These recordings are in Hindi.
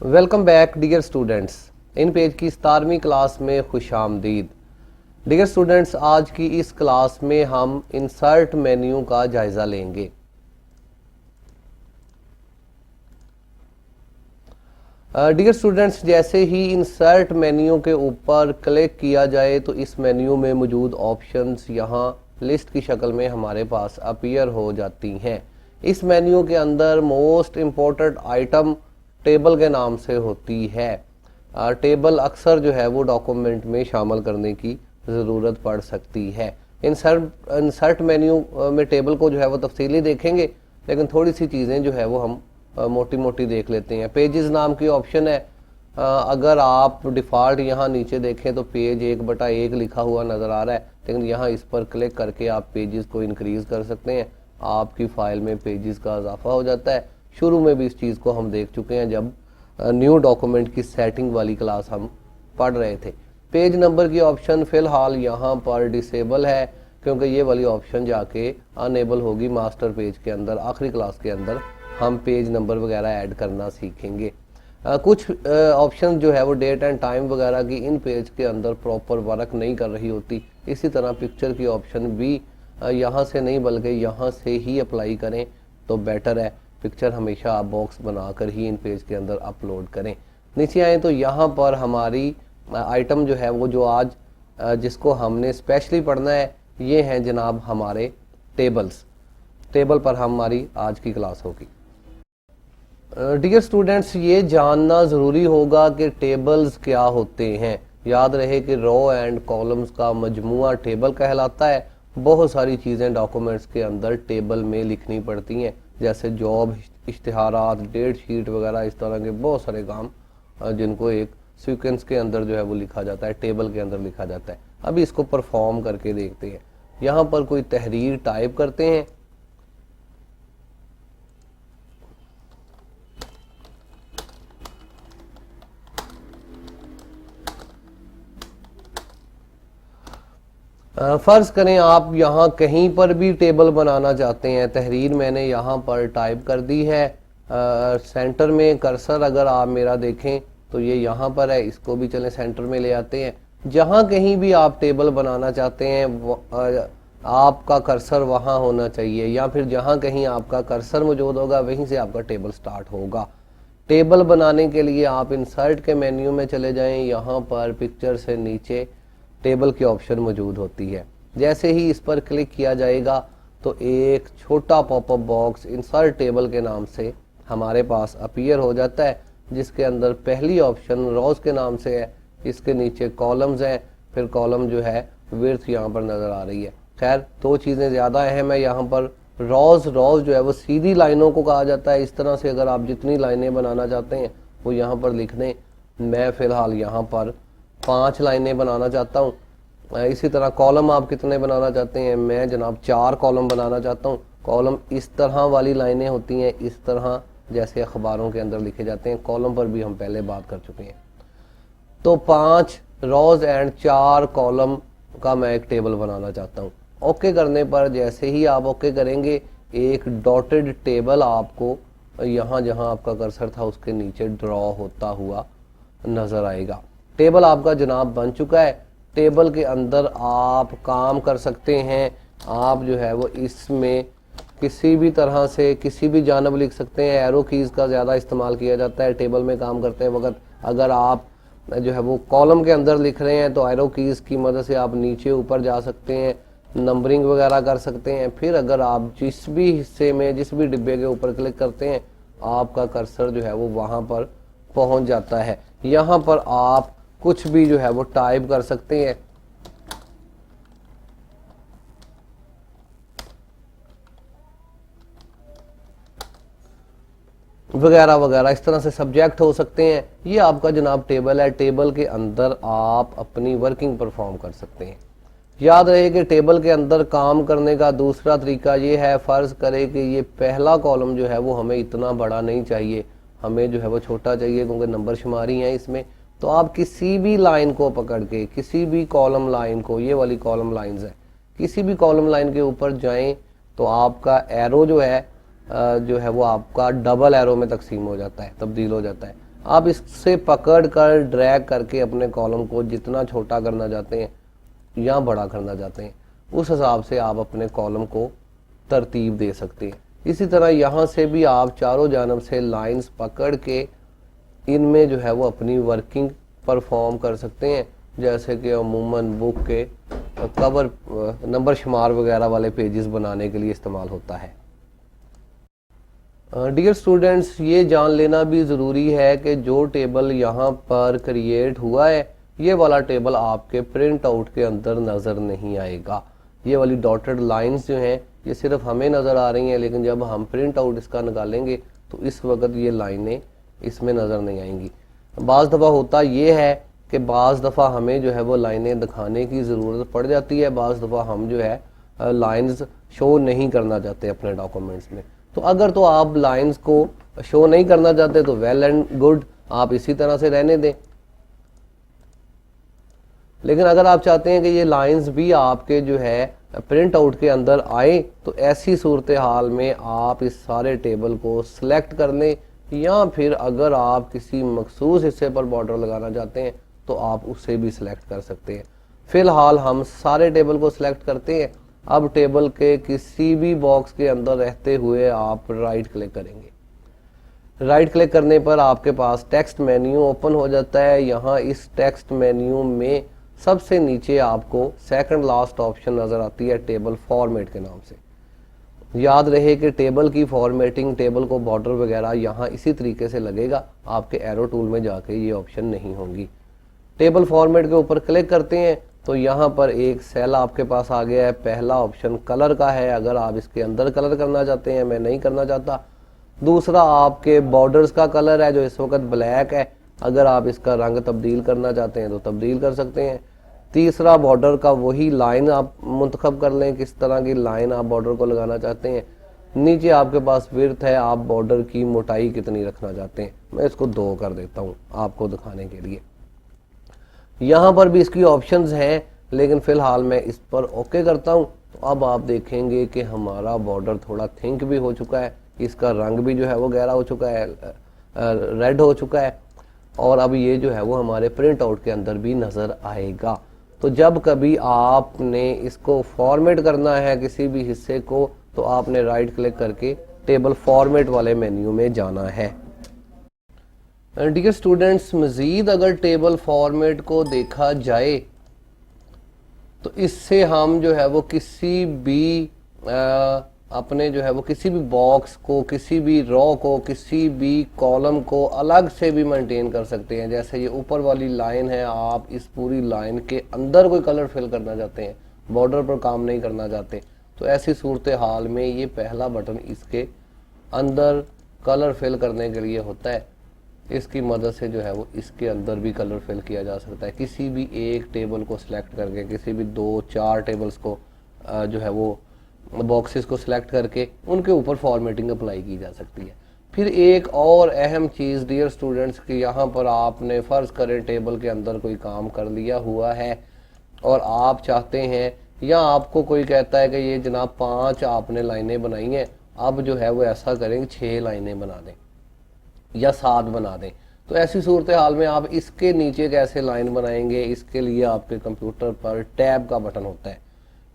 Welcome back dear students. इन पेज की 17वीं क्लास में खुशामदीद। डियर स्टूडेंट्स, आज की इस क्लास में हम इंसर्ट मेन्यू का जायजा लेंगे। डियर स्टूडेंट्स, जैसे ही इंसर्ट मेन्यू के ऊपर क्लिक किया जाए तो इस मेन्यू में मौजूद ऑप्शंस यहाँ लिस्ट की शक्ल में हमारे पास अपीयर हो जाती हैं। इस मेन्यू के अंदर मोस्ट इम्पोर्टेंट आइटम टेबल के नाम से होती है। टेबल अक्सर जो है वो डॉक्यूमेंट में शामिल करने की ज़रूरत पड़ सकती है। इंसर्ट मेन्यू में टेबल को जो है वो तफसीली देखेंगे, लेकिन थोड़ी सी चीज़ें जो है वो हम मोटी मोटी देख लेते हैं। पेजेस नाम की ऑप्शन है। अगर आप डिफ़ॉल्ट यहाँ नीचे देखें तो पेज 1/1 लिखा हुआ नज़र आ रहा है, लेकिन यहाँ इस पर क्लिक करके आप पेजेस को इंक्रीज़ कर सकते हैं। आपकी फ़ाइल में पेजेस का इजाफा हो जाता है। शुरू में भी इस चीज़ को हम देख चुके हैं जब न्यू डॉक्यूमेंट की सेटिंग वाली क्लास हम पढ़ रहे थे। पेज नंबर की ऑप्शन फ़िलहाल यहाँ पर डिसेबल है, क्योंकि ये वाली ऑप्शन जाके अनेबल होगी मास्टर पेज के अंदर। आखिरी क्लास के अंदर हम पेज नंबर वगैरह ऐड करना सीखेंगे। कुछ ऑप्शन जो है वो डेट एंड टाइम वगैरह की इन पेज के अंदर प्रॉपर वर्क नहीं कर रही होती। इसी तरह पिक्चर की ऑप्शन भी यहाँ से नहीं बल्कि यहाँ से ही अप्लाई करें तो बेटर है। पिक्चर हमेशा आप बॉक्स बनाकर ही इन पेज के अंदर अपलोड करें। नीचे आए तो यहाँ पर हमारी आइटम जो है वो जो आज जिसको हमने स्पेशली पढ़ना है, ये हैं जनाब हमारे टेबल्स। टेबल पर हमारी आज की क्लास होगी। डियर स्टूडेंट्स, ये जानना ज़रूरी होगा कि टेबल्स क्या होते हैं। याद रहे कि रो एंड कॉलम्स का मजमुआ टेबल कहलाता है। बहुत सारी चीज़ें डॉक्यूमेंट्स के अंदर टेबल में लिखनी पड़ती हैं, जैसे जॉब, इश्तिहारात, डेट शीट वगैरह। इस तरह के बहुत सारे काम जिनको एक सीक्वेंस के अंदर जो है वो लिखा जाता है, टेबल के अंदर लिखा जाता है। अभी इसको परफॉर्म करके देखते हैं। यहाँ पर कोई तहरीर टाइप करते हैं। फ़र्ज करें आप यहाँ कहीं पर भी टेबल बनाना चाहते हैं। तहरीर मैंने यहाँ पर टाइप कर दी है। सेंटर में कर्सर अगर आप मेरा देखें तो ये यहाँ पर है। इसको भी चलें सेंटर में ले आते हैं। जहाँ कहीं भी आप टेबल बनाना चाहते हैं आपका कर्सर वहाँ होना चाहिए, या फिर जहाँ कहीं आपका कर्सर मौजूद होगा वहीं से आपका टेबल स्टार्ट होगा। टेबल बनाने के लिए आप इंसर्ट के मेन्यू में चले जाएं। यहाँ पर पिक्चर से नीचे टेबल की ऑप्शन मौजूद होती है। जैसे ही इस पर क्लिक किया जाएगा तो एक छोटा पॉपअप बॉक्स इंसर्ट टेबल के नाम से हमारे पास अपीयर हो जाता है, जिसके अंदर पहली ऑप्शन रोज के नाम से है। इसके नीचे कॉलम्स हैं, फिर कॉलम जो है विड्थ यहाँ पर नज़र आ रही है। खैर, दो चीज़ें ज़्यादा अहम है यहाँ पर। रोज जो है वो सीधी लाइनों को कहा जाता है। इस तरह से अगर आप जितनी लाइनें बनाना चाहते हैं वो यहाँ पर लिख दें। मैं फ़िलहाल यहाँ पर 5 लाइनें बनाना चाहता हूँ। इसी तरह कॉलम आप कितने बनाना चाहते हैं? मैं जनाब 4 कॉलम बनाना चाहता हूँ। कॉलम इस तरह वाली लाइनें होती हैं, इस तरह जैसे अखबारों के अंदर लिखे जाते हैं। कॉलम पर भी हम पहले बात कर चुके हैं। तो 5 रोज एंड 4 कॉलम का मैं एक टेबल बनाना चाहता हूँ। ओके करने पर जैसे ही आप ओके करेंगे, एक डॉटेड टेबल आपको यहाँ जहाँ आपका कर्सर था उसके नीचे ड्रॉ होता हुआ नज़र आएगा। टेबल आपका जनाब बन चुका है। टेबल के अंदर आप काम कर सकते हैं। आप जो है वो इसमें किसी भी तरह से किसी भी जानब लिख सकते हैं। एरो कीज़ का ज़्यादा इस्तेमाल किया जाता है टेबल में काम करते वक्त। अगर आप जो है वो कॉलम के अंदर लिख रहे हैं तो एरो कीज़ की मदद से आप नीचे ऊपर जा सकते हैं, नंबरिंग वगैरह कर सकते हैं। फिर अगर आप जिस भी हिस्से में जिस भी डिब्बे के ऊपर क्लिक करते हैं आपका कर्सर जो है वो वहाँ पर पहुँच जाता है। यहाँ पर आप कुछ भी जो है वो टाइप कर सकते हैं। वगैरह वगैरह इस तरह से सब्जेक्ट हो सकते हैं। ये आपका जनाब टेबल है। टेबल के अंदर आप अपनी वर्किंग परफॉर्म कर सकते हैं। याद रहे कि टेबल के अंदर काम करने का दूसरा तरीका ये है। फ़र्ज़ करें कि ये पहला कॉलम जो है वो हमें इतना बड़ा नहीं चाहिए, हमें जो है वो छोटा चाहिए, क्योंकि नंबर शुमारी हैं इसमें। तो आप किसी भी लाइन को पकड़ के, किसी भी कॉलम लाइन को, ये वाली कॉलम लाइंस है, किसी भी कॉलम लाइन के ऊपर जाएं तो आपका एरो जो है वो आपका डबल एरो में तकसीम हो जाता है, तब्दील हो जाता है। आप इससे पकड़ कर ड्रैग करके अपने कॉलम को जितना छोटा करना चाहते हैं या बड़ा करना चाहते हैं उस हिसाब से आप अपने कॉलम को तरतीब दे सकते हैं। इसी तरह यहाँ से भी आप चारों जानब से लाइंस पकड़ के इनमें जो है वो अपनी वर्किंग परफॉर्म कर सकते हैं, जैसे कि अमूमन बुक के कवर नंबर शुमार वगैरह वाले पेजेस बनाने के लिए इस्तेमाल होता है। डियर स्टूडेंट्स, ये जान लेना भी ज़रूरी है कि जो टेबल यहाँ पर क्रिएट हुआ है ये वाला टेबल आपके प्रिंट आउट के अंदर नज़र नहीं आएगा। ये वाली डॉटेड लाइंस जो हैं ये सिर्फ हमें नज़र आ रही हैं, लेकिन जब हम प्रिंट आउट इसका निकालेंगे तो इस वक्त ये लाइनें इसमें नज़र नहीं आएंगी। बाज़ दफ़ा होता ये है कि बाज़ दफ़ा हमें जो है वो लाइनें दिखाने की ज़रूरत पड़ जाती है, बाज़ दफ़ा हम जो है लाइंस शो नहीं करना चाहते अपने डॉक्यूमेंट्स में। तो अगर तो आप लाइंस को शो नहीं करना चाहते तो वेल एंड गुड, आप इसी तरह से रहने दें। लेकिन अगर आप चाहते हैं कि ये लाइंस भी आपके जो है प्रिंट आउट के अंदर आए तो ऐसी सूरत हाल में आप इस सारे टेबल को सिलेक्ट कर लें, या फिर अगर आप किसी मखसूस हिस्से पर बॉर्डर लगाना चाहते हैं तो आप उसे भी सिलेक्ट कर सकते हैं। फिलहाल हम सारे टेबल को सिलेक्ट करते हैं। अब टेबल के किसी भी बॉक्स के अंदर रहते हुए आप राइट क्लिक करेंगे। राइट क्लिक करने पर आपके पास टेक्स्ट मेन्यू ओपन हो जाता है। यहाँ इस टेक्स्ट मेन्यू में सबसे नीचे आपको सेकंड लास्ट ऑप्शन नज़र आती है टेबल फॉर्मेट के नाम से। याद रहे कि टेबल की फॉर्मेटिंग, टेबल को बॉर्डर वगैरह यहाँ इसी तरीके से लगेगा, आपके एरो टूल में जाके ये ऑप्शन नहीं होंगी। टेबल फॉर्मेट के ऊपर क्लिक करते हैं तो यहाँ पर एक सेल आपके पास आ गया है। पहला ऑप्शन कलर का है, अगर आप इसके अंदर कलर करना चाहते हैं, मैं नहीं करना चाहता। दूसरा आपके बॉर्डर्स का कलर है जो इस वक्त ब्लैक है, अगर आप इसका रंग तब्दील करना चाहते हैं तो तब्दील कर सकते हैं। तीसरा बॉर्डर का वही लाइन आप मुंतखब कर लें, किस तरह की लाइन आप बॉर्डर को लगाना चाहते हैं। नीचे आपके पास विड्थ है, आप बॉर्डर की मोटाई कितनी रखना चाहते हैं, मैं इसको 2 कर देता हूँ आपको दिखाने के लिए। यहाँ पर भी इसकी ऑप्शंस हैं, लेकिन फ़िलहाल मैं इस पर ओके करता हूँ। तो अब आप देखेंगे कि हमारा बॉर्डर थोड़ा थिंक भी हो चुका है, इसका रंग भी जो है वो गहरा हो चुका है, रेड हो चुका है, और अब ये जो है वो हमारे प्रिंट आउट के अंदर भी नज़र आएगा। तो जब कभी आपने इसको फॉर्मेट करना है किसी भी हिस्से को तो आपने राइट क्लिक करके टेबल फॉर्मेट वाले मेन्यू में जाना है। डियर स्टूडेंट्स, मज़ीद अगर टेबल फॉर्मेट को देखा जाए तो इससे हम जो है वो किसी भी अपने जो है वो किसी भी बॉक्स को, किसी भी रो को, किसी भी कॉलम को अलग से भी मेंटेन कर सकते हैं। जैसे ये ऊपर वाली लाइन है, आप इस पूरी लाइन के अंदर कोई कलर फिल करना चाहते हैं, बॉर्डर पर काम नहीं करना चाहते, तो ऐसी सूरत हाल में ये पहला बटन इसके अंदर कलर फिल करने के लिए होता है। इसकी मदद से जो है वो इसके अंदर भी कलर फिल किया जा सकता है। किसी भी एक टेबल को सिलेक्ट करके, किसी भी 2-4 टेबल्स को जो है वो बॉक्सेस को सिलेक्ट करके उनके ऊपर फॉर्मेटिंग अप्लाई की जा सकती है। फिर एक और अहम चीज़ डियर स्टूडेंट्स की, यहाँ पर आपने फ़र्ज़ करें टेबल के अंदर कोई काम कर लिया हुआ है और आप चाहते हैं, या आपको कोई कहता है कि ये जनाब 5 आपने लाइनें बनाई हैं, अब जो है वो ऐसा करें 6 लाइनें बना दें या 7 बना दें। तो ऐसी सूरत हाल में आप इसके नीचे कैसे लाइन बनाएंगे, इसके लिए आपके कंप्यूटर पर टैब का बटन होता है।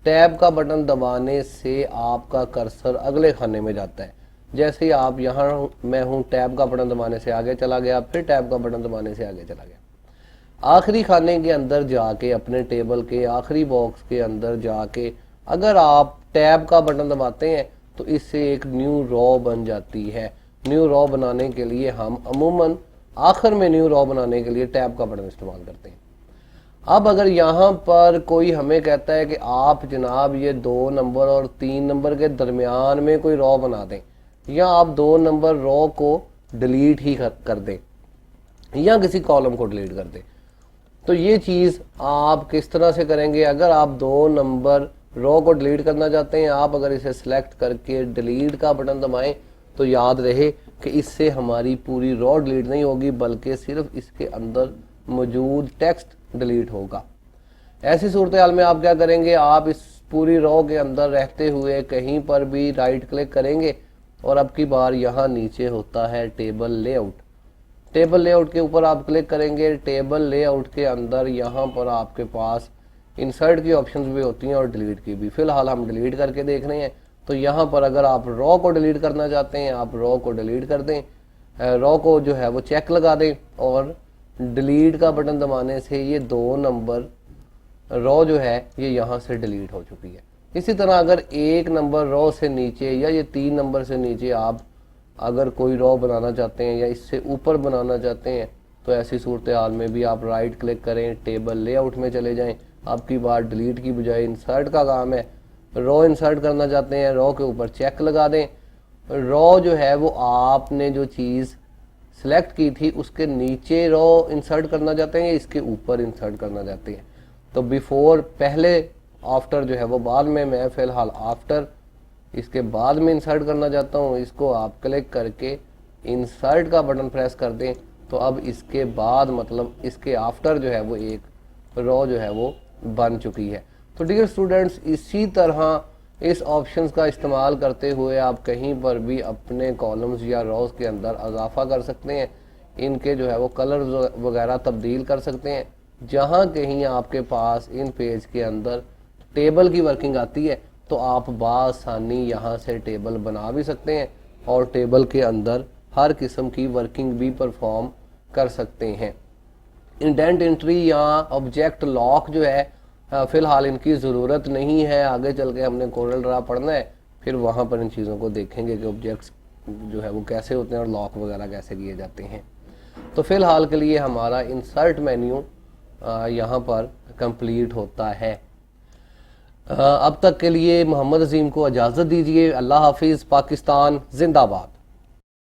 टैब का बटन दबाने से आपका कर्सर अगले खाने में जाता है। जैसे ही आप यहाँ मैं हूँ, टैब का बटन दबाने से आगे चला गया, फिर टैब का बटन दबाने से आगे चला गया। आखिरी खाने के अंदर जाके, अपने टेबल के आखिरी बॉक्स के अंदर जाके अगर आप टैब का बटन दबाते हैं तो इससे एक न्यू रो बन जाती है। न्यू रो बनाने के लिए हम अमूमन आखिर में न्यू रो बनाने के लिए टैब का बटन इस्तेमाल करते हैं। अब अगर यहाँ पर कोई हमें कहता है कि आप जनाब ये 2 नंबर और 3 नंबर के दरमियान में कोई रो बना दें, या आप 2 नंबर रो को डिलीट ही कर दें, या किसी कॉलम को डिलीट कर दें, तो ये चीज़ आप किस तरह से करेंगे। अगर आप 2 नंबर रो को डिलीट करना चाहते हैं, आप अगर इसे सिलेक्ट करके डिलीट का बटन दबाएं तो याद रहे कि इससे हमारी पूरी रो डिलीट नहीं होगी, बल्कि सिर्फ इसके अंदर मौजूद टेक्स्ट डिलीट होगा। ऐसी सूरत हाल में आप क्या करेंगे, आप इस पूरी रो के अंदर रहते हुए कहीं पर भी राइट क्लिक करेंगे और अब की बार यहाँ नीचे होता है टेबल लेआउट। टेबल लेआउट के ऊपर आप क्लिक करेंगे। टेबल लेआउट के अंदर यहाँ पर आपके पास इंसर्ट की ऑप्शंस भी होती हैं और डिलीट की भी। फिलहाल हम डिलीट करके देख रहे हैं। तो यहाँ पर अगर आप रॉ को डिलीट करना चाहते हैं, आप रॉ को डिलीट कर दें, रॉ को जो है वो चेक लगा दें और डिलीट का बटन दबाने से ये 2 नंबर रॉ जो है ये यहाँ से डिलीट हो चुकी है। इसी तरह अगर 1 नंबर रॉ से नीचे या ये 3 नंबर से नीचे आप अगर कोई रॉ बनाना चाहते हैं या इससे ऊपर बनाना चाहते हैं तो ऐसी सूरत हाल में भी आप राइट क्लिक करें, टेबल लेआउट में चले जाएं। आपकी बात डिलीट की बजाय इंसर्ट का काम है। रॉ इंसर्ट करना चाहते हैं, रॉ के ऊपर चेक लगा दें। रॉ जो है वो आपने जो चीज़ सिलेक्ट की थी उसके नीचे रॉ इंसर्ट करना चाहते हैं या इसके ऊपर इंसर्ट करना चाहते हैं। तो बिफोर पहले, आफ्टर जो है वो बाद में, मैं फ़िलहाल आफ्टर इसके बाद में इंसर्ट करना चाहता हूँ। इसको आप क्लिक करके इंसर्ट का बटन प्रेस कर दें तो अब इसके बाद मतलब इसके आफ्टर जो है वो एक रॉ जो है वो बन चुकी है। तो डियर स्टूडेंट्स, इसी तरह इस ऑप्शंस का इस्तेमाल करते हुए आप कहीं पर भी अपने कॉलम्स या रॉज के अंदर इजाफा कर सकते हैं। इनके जो है वो कलर वगैरह तब्दील कर सकते हैं। जहाँ कहीं आपके पास इन पेज के अंदर टेबल की वर्किंग आती है तो आप बासानी यहाँ से टेबल बना भी सकते हैं और टेबल के अंदर हर किस्म की वर्किंग भी परफॉर्म कर सकते हैं। इंडेंट एंट्री या ऑब्जेक्ट लॉक जो है फ़िलहाल इनकी ज़रूरत नहीं है। आगे चल के हमने कोरल ड्रा पढ़ना है, फिर वहाँ पर इन चीज़ों को देखेंगे कि ऑब्जेक्ट्स जो है वो कैसे होते हैं और लॉक वगैरह कैसे किए जाते हैं। तो फ़िलहाल के लिए हमारा इंसर्ट मेन्यू यहाँ पर कंप्लीट होता है। अब तक के लिए मोहम्मद अजीम को इजाज़त दीजिए। अल्लाह हाफिज़। पाकिस्तान जिंदाबाद।